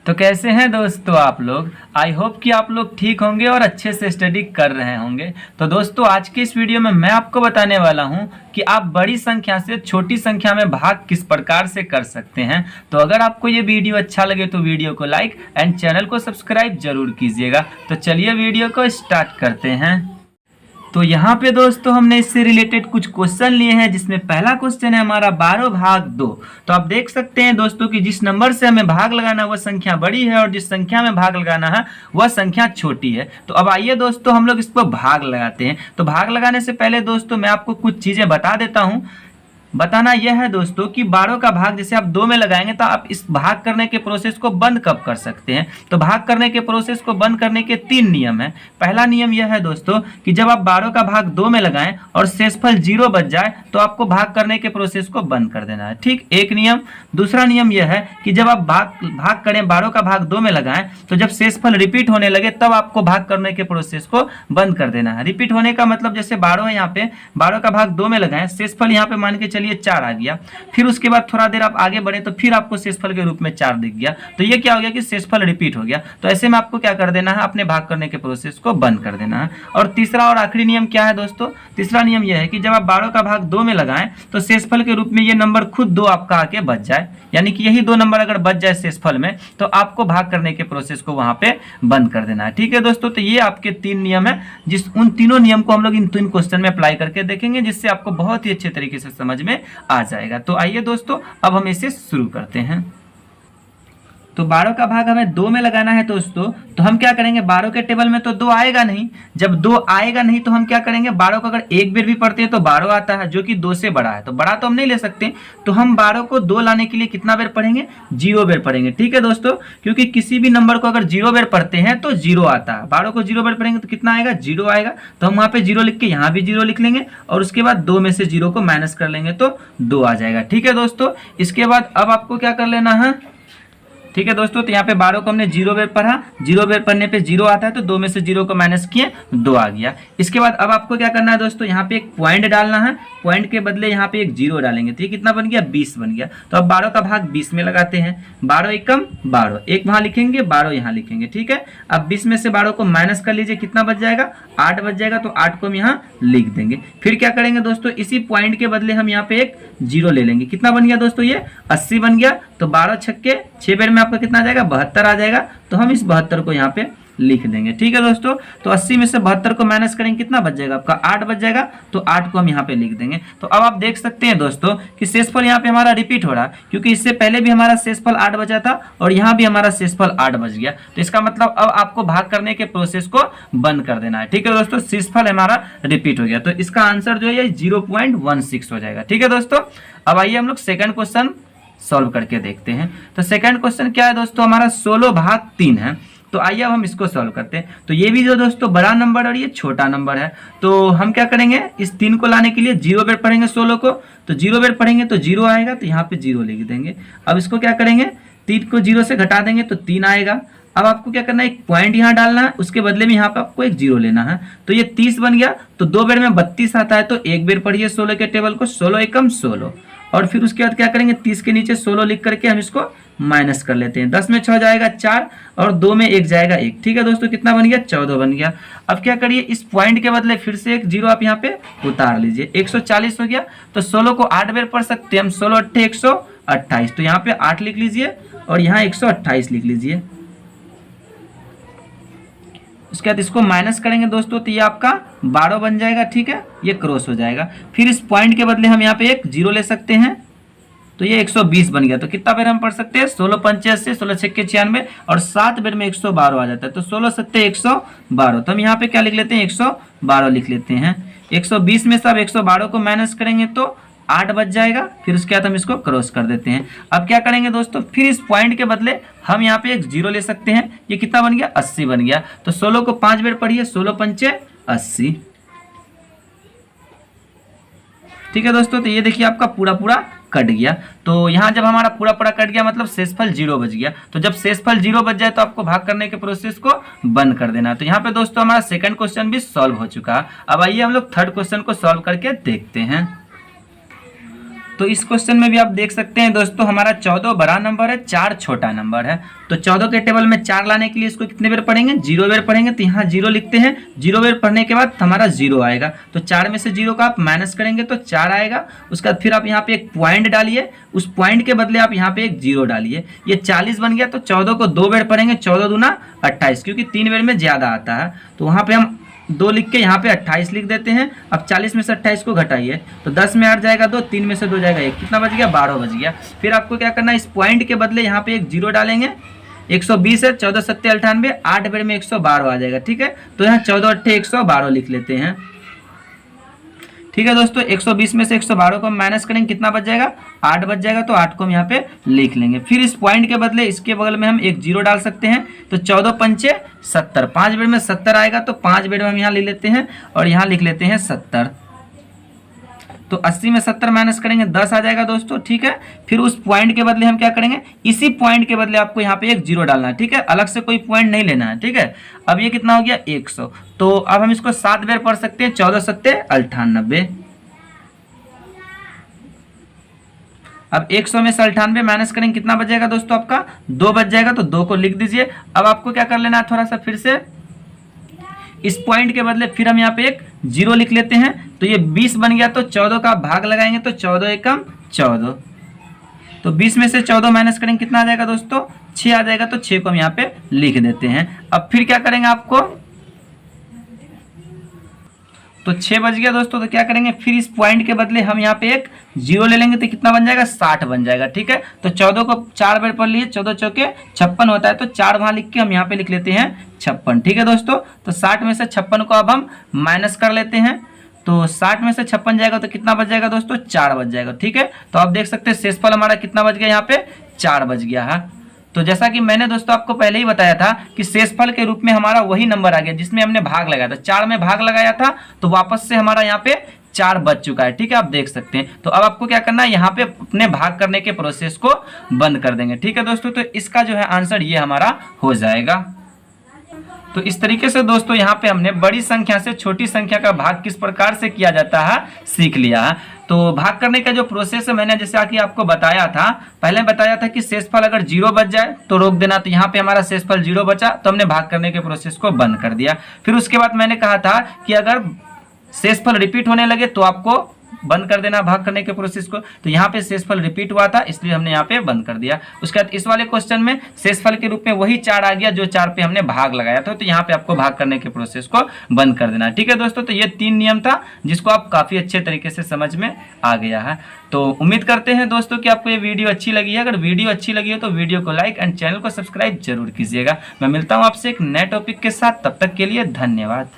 तो कैसे हैं दोस्तों आप लोग। आई होप कि आप लोग ठीक होंगे और अच्छे से स्टडी कर रहे होंगे। तो दोस्तों आज के इस वीडियो में मैं आपको बताने वाला हूं कि आप बड़ी संख्या से छोटी संख्या में भाग किस प्रकार से कर सकते हैं। तो अगर आपको ये वीडियो अच्छा लगे तो वीडियो को लाइक एंड चैनल को सब्सक्राइब जरूर कीजिएगा। तो चलिए वीडियो को स्टार्ट करते हैं। तो यहाँ पे दोस्तों हमने इससे रिलेटेड कुछ क्वेश्चन लिए हैं, जिसमें पहला क्वेश्चन है हमारा 12 भाग 2। तो आप देख सकते हैं दोस्तों कि जिस नंबर से हमें भाग लगाना है वह संख्या बड़ी है और जिस संख्या में भाग लगाना है वह संख्या छोटी है। तो अब आइए दोस्तों हम लोग इसको भाग लगाते हैं। तो भाग लगाने से पहले दोस्तों मैं आपको कुछ चीजें बता देता हूँ। बताना यह है दोस्तों कि 12 का भाग जैसे आप 2 में लगाएंगे तो आप इस भाग करने के प्रोसेस को बंद कब कर सकते हैं। तो भाग करने के प्रोसेस को बंद करने के 3 नियम है। पहला नियम यह है दोस्तों कि जब आप 12 का भाग 2 में लगाएं और शेषफल 0 बच जाए तो आपको भाग करने के प्रोसेस को बंद कर देना है। ठीक, एक नियम। दूसरा नियम यह है कि जब आप भाग करें 12 का भाग 2 में लगाएं तो जब शेषफल रिपीट होने लगे तब आपको भाग करने के प्रोसेस को बंद कर देना है। रिपीट होने का मतलब जैसे 12 है, यहाँ पे 12 का भाग 2 में लगाएं, शेषफल यहाँ पे मान के चलिए 4 आ गया, फिर उसके बाद थोड़ा देर आप आगे बढ़े तो फिर आपको शेषफल के रूप में 4 दिख गया, तो ये क्या हो गया कि शेषफल रिपीट हो गया। तो ऐसे में आपको क्या कर देना है, अपने भाग करने के प्रोसेस को बंद कर देना है। और तीसरा और आखिरी नियम क्या है दोस्तों, तीसरा नियम यह है कि जब आप 12 का भाग 2 में लगाएं तो शेषफल के रूप में ये नंबर खुद 2 आपका आके बच जाए, यानी कि यही 2 नंबर अगर बच जाए शेषफल में तो आपको भाग करने के प्रोसेस को वहां पे बंद कर देना है। ठीक है दोस्तों, तो ये आपके 3 नियम है, उन तीनों नियम को हम लोग इन 3 क्वेश्चन में अप्लाई करके देखेंगे, जिससे आपको बहुत ही अच्छे तरीके से समझ में आ जाएगा। तो आइए दोस्तों अब हम इसे शुरू करते हैं। तो 12 का भाग हमें 2 में लगाना है दोस्तों, तो हम क्या करेंगे, 12 के टेबल में तो 2 आएगा नहीं। जब 2 आएगा नहीं तो हम क्या करेंगे, 12 को अगर एक बार भी पढ़ते हैं तो 12 आता है, जो कि 2 से बड़ा है। तो बड़ा तो हम नहीं ले सकते, तो हम 12 को 2 लाने के लिए कितना बार पढ़ेंगे, 0 बार पढ़ेंगे। ठीक है दोस्तों, क्योंकि किसी भी नंबर को अगर 0 बार पढ़ते हैं तो 0 आता है। 12 को 0 बार पढ़ेंगे तो कितना आएगा, 0 आएगा। तो हम वहां पे 0 लिख के यहाँ भी 0 लिख लेंगे और उसके बाद 2 में से 0 को माइनस कर लेंगे तो 2 आ जाएगा। ठीक है दोस्तों, इसके बाद अब आपको क्या कर लेना है। ठीक है दोस्तों, तो यहाँ पे 12 को हमने 0 बार पढ़ा, 0 बार पढ़ने पे 0 आता है, तो 2 में से 0 को माइनस किए 2 आ गया। इसके बाद अब आपको क्या करना है दोस्तों, यहाँ पे एक पॉइंट डालना है, पॉइंट के बदले यहाँ पे एक 0 डालेंगे, तो ये कितना बन गया, 20 बन गया। तो अब 12 का भाग 20 में लगाते हैं, 12 एकम 12, एक वहां लिखेंगे 12 यहाँ लिखेंगे। ठीक है, अब 20 में से 12 को माइनस कर लीजिए, कितना बच जाएगा, 8 बच जाएगा, तो 8 को हम यहाँ लिख देंगे। फिर क्या करेंगे दोस्तों, इसी पॉइंट के बदले हम यहाँ पे एक 0 ले लेंगे, कितना बन गया दोस्तों, ये 80 बन गया। तो 12 छक्के 6 बार में आपका कितना आ जाएगा, 72 आ जाएगा। तो हम इस 72 को यहाँ पे लिख देंगे। ठीक है दोस्तों, तो 80 में से 72 को माइनस करेंगे, कितना बच जाएगा आपका, 8 बच जाएगा। तो 8 को हम यहाँ पे लिख देंगे। तो अब आप देख सकते हैं दोस्तों कि शेषफल यहाँ पे हमारा रिपीट हो रहा, क्योंकि इससे पहले भी हमारा शेषफल 8 बचा था और यहाँ भी हमारा शेषफल 8 बच गया। तो इसका मतलब अब आपको भाग करने के प्रोसेस को बंद कर देना है। ठीक है दोस्तों, शेषफल हमारा रिपीट हो गया, तो इसका आंसर जो है 0.16 हो जाएगा। ठीक है दोस्तों, अब आइए हम लोग सेकंड क्वेश्चन सॉल्व करके देखते हैं। तो सेकंड क्वेश्चन क्या है दोस्तों, हमारा 16 भाग 3 है। तो आइए अब हम इसको सॉल्व करते हैं। तो ये भी जो दोस्तों बड़ा नंबर और ये छोटा नंबर है, तो हम क्या करेंगे, इस 3 को लाने के लिए 0 बार पढ़ेंगे 16 को, तो 0 बार पढ़ेंगे तो 0 आएगा, तो यहाँ पे 0 लिख देंगे। अब इसको क्या करेंगे, 3 को 0 से घटा देंगे तो 3 आएगा। अब आपको क्या करना है, एक पॉइंट यहाँ डालना है, उसके बदले में यहाँ पे आपको एक 0 लेना है। तो ये 30 बन गया, तो 2 बार में 32 आता है, तो एक बार पढ़िए 16 के टेबल को, 16 एकम 16। और फिर उसके बाद क्या करेंगे, 30 के नीचे 16 लिख करके हम इसको माइनस कर लेते हैं। 10 में 6 जाएगा 4 और 2 में 1 जाएगा 1। ठीक है दोस्तों, कितना बन गया, 14 बन गया। अब क्या करिए, इस पॉइंट के बदले फिर से एक 0 आप यहाँ पे उतार लीजिए, 140 हो गया। तो 16 को 8 बार पढ़ सकते हैं हम, 16 8 128, तो यहाँ पे 8 लिख लीजिए और यहाँ 128 लिख लीजिए। उसके बाद इसको माइनस करेंगे दोस्तों, तो ये आपका 12 बन जाएगा। ठीक है, ये क्रॉस हो जाएगा। फिर इस पॉइंट के बदले हम यहाँ पे एक 0 ले सकते हैं, तो ये 120 बन गया। तो कितना बार हम पढ़ सकते हैं, 16 पंचे 16 छक्के 96 और 7 बार में 112 आ जाता है, तो 16 सत्ते 112। तो हम यहाँ पे क्या लिख लेते हैं, 112 लिख लेते हैं। 120 में से अब 112 को माइनस करेंगे तो 8 बच जाएगा। फिर उसके बाद हम इसको क्रॉस कर देते हैं। अब क्या करेंगे दोस्तों, फिर इस पॉइंट के बदले हम यहाँ पे एक 0 ले सकते हैं, ये कितना बन गया, 80 बन गया। तो 16 को 5 बार पढ़िए, 16 पंचे 80। ठीक है दोस्तों, तो ये देखिए आपका पूरा कट गया। तो यहाँ जब हमारा पूरा कट गया मतलब शेषफल 0 बच गया। तो जब शेषफल 0 बच जाए तो आपको भाग करने के प्रोसेस को बंद कर देना है। तो यहाँ पे दोस्तों हमारा सेकंड क्वेश्चन भी सॉल्व हो चुका है। अब आइए हम लोग थर्ड क्वेश्चन को सॉल्व करके देखते हैं। तो इस क्वेश्चन में भी आप देख सकते हैं दोस्तों, हमारा 14 बड़ा नंबर है, 4 छोटा नंबर है। तो 14 के टेबल में 4 लाने के लिए इसको कितने बार पढ़ेंगे? 0 बार पढ़ेंगे। तो यहाँ 0 लिखते हैं, 0 बार पढ़ने के बाद हमारा 0 आएगा। तो 4 में से 0 का आप माइनस करेंगे तो 4 आएगा। उसके बाद फिर आप यहाँ पे एक पॉइंट डालिए, उस पॉइंट के बदले आप यहाँ पे एक 0 डालिए। ये 40 बन गया। तो 14 को 2 बार पढ़ेंगे, 14 दूना 28, क्योंकि 3 बार में ज़्यादा आता है। तो वहाँ पे हम 2 लिख के यहाँ पे 28 लिख देते हैं। अब 40 में से 28 को घटाइए तो 10 में 8 जाएगा 2, 3 में से 2 जाएगा 1, कितना बच गया? 12 बच गया। फिर आपको क्या करना है, इस पॉइंट के बदले यहाँ पे एक 0 डालेंगे। 120 है, 14 सत्ते 98, 8 बार में 112 आ जाएगा। ठीक है, तो यहाँ 14 अट्ठे 112 लिख लेते हैं। ठीक है दोस्तों, 120 में से 112 को हम माइनस करेंगे, कितना बच जाएगा? 8 बच जाएगा। तो 8 को हम यहाँ पे लिख लेंगे। फिर इस पॉइंट के बदले इसके बगल में हम एक 0 डाल सकते हैं। तो 14 पंचे 70, 5 बेर में 70 आएगा। तो 5 बेर में हम यहाँ ले लेते हैं और यहाँ लिख लेते हैं 70। तो 80 में 70 माइनस करेंगे 10 आ जाएगा दोस्तों। ठीक है, फिर उस पॉइंट के बदले हम क्या करेंगे, इसी पॉइंट के बदले आपको यहाँ पे एक 0 डालना है। ठीक है, अलग से कोई पॉइंट नहीं लेना है। ठीक है, अब ये कितना हो गया? 100। तो अब हम इसको 7 बार पढ़ सकते हैं। 14 सत्ते 98। अब 100 में से 98 माइनस करेंगे, कितना बच जाएगा दोस्तों? आपका 2 बच जाएगा। तो 2 को लिख दीजिए। अब आपको क्या कर लेना है, थोड़ा सा फिर से इस पॉइंट के बदले फिर हम यहाँ पे एक 0 लिख लेते हैं। तो ये 20 बन गया। तो 14 का भाग लगाएंगे तो 14 एकम 14। तो 20 में से 14 माइनस करेंगे, कितना आ जाएगा दोस्तों? 6 आ जाएगा। तो 6 को हम यहाँ पे लिख देते हैं। अब फिर क्या करेंगे आपको, तो 6 बच गया दोस्तों। तो क्या करेंगे, फिर इस पॉइंट के बदले हम यहाँ पे एक 0 ले लेंगे। तो कितना बन जाएगा? 60 बन जाएगा। ठीक है, तो 14 को 4 बार पढ़ लिए, 14 चौके 56 होता है। तो 4 वहां लिख के हम यहाँ पे लिख लेते हैं 56। ठीक है दोस्तों, तो 60 में से 56 को अब हम माइनस कर लेते हैं। तो 60 में से 56 जाएगा तो कितना बच जाएगा दोस्तों? 4 बच जाएगा। ठीक है, तो आप देख सकते हैं शेषफल हमारा कितना बच गया, यहाँ पे 4 बच गया है। तो जैसा कि मैंने दोस्तों आपको पहले ही बताया था कि शेषफल के रूप में हमारा वही नंबर आ गया जिसमें हमने भाग लगाया था। 4 में भाग लगाया था तो वापस से हमारा यहाँ पे 4 बच चुका है। ठीक है, आप देख सकते हैं। तो अब आपको क्या करना है, यहाँ पे अपने भाग करने के प्रोसेस को बंद कर देंगे। ठीक है दोस्तों, तो इसका जो है आंसर ये हमारा हो जाएगा। तो इस तरीके से दोस्तों यहाँ पे हमने बड़ी संख्या से छोटी संख्या का भाग किस प्रकार से किया जाता है सीख लिया है। तो भाग करने का जो प्रोसेस है मैंने जैसे कि आपको बताया था, पहले बताया था कि शेषफल अगर 0 बच जाए तो रोक देना। तो यहाँ पे हमारा शेषफल 0 बचा तो हमने भाग करने के प्रोसेस को बंद कर दिया। फिर उसके बाद मैंने कहा था कि अगर शेषफल रिपीट होने लगे तो आपको बंद कर देना भाग करने के प्रोसेस को। तो यहाँ पे शेषफल रिपीट हुआ था इसलिए हमने यहाँ पे बंद कर दिया। उसके बाद इस वाले क्वेश्चन में शेषफल के रूप में वही 4 आ गया जो 4 पे हमने भाग लगाया था। तो यहाँ पे आपको भाग करने के प्रोसेस को बंद कर देना। ठीक है दोस्तों, तो ये 3 नियम था जिसको आप काफी अच्छे तरीके से समझ में आ गया है। तो उम्मीद करते हैं दोस्तों कि आपको ये वीडियो अच्छी लगी है। अगर वीडियो अच्छी लगी हो तो वीडियो को लाइक एंड चैनल को सब्सक्राइब जरूर कीजिएगा। मैं मिलता हूँ आपसे एक नए टॉपिक के साथ, तब तक के लिए धन्यवाद।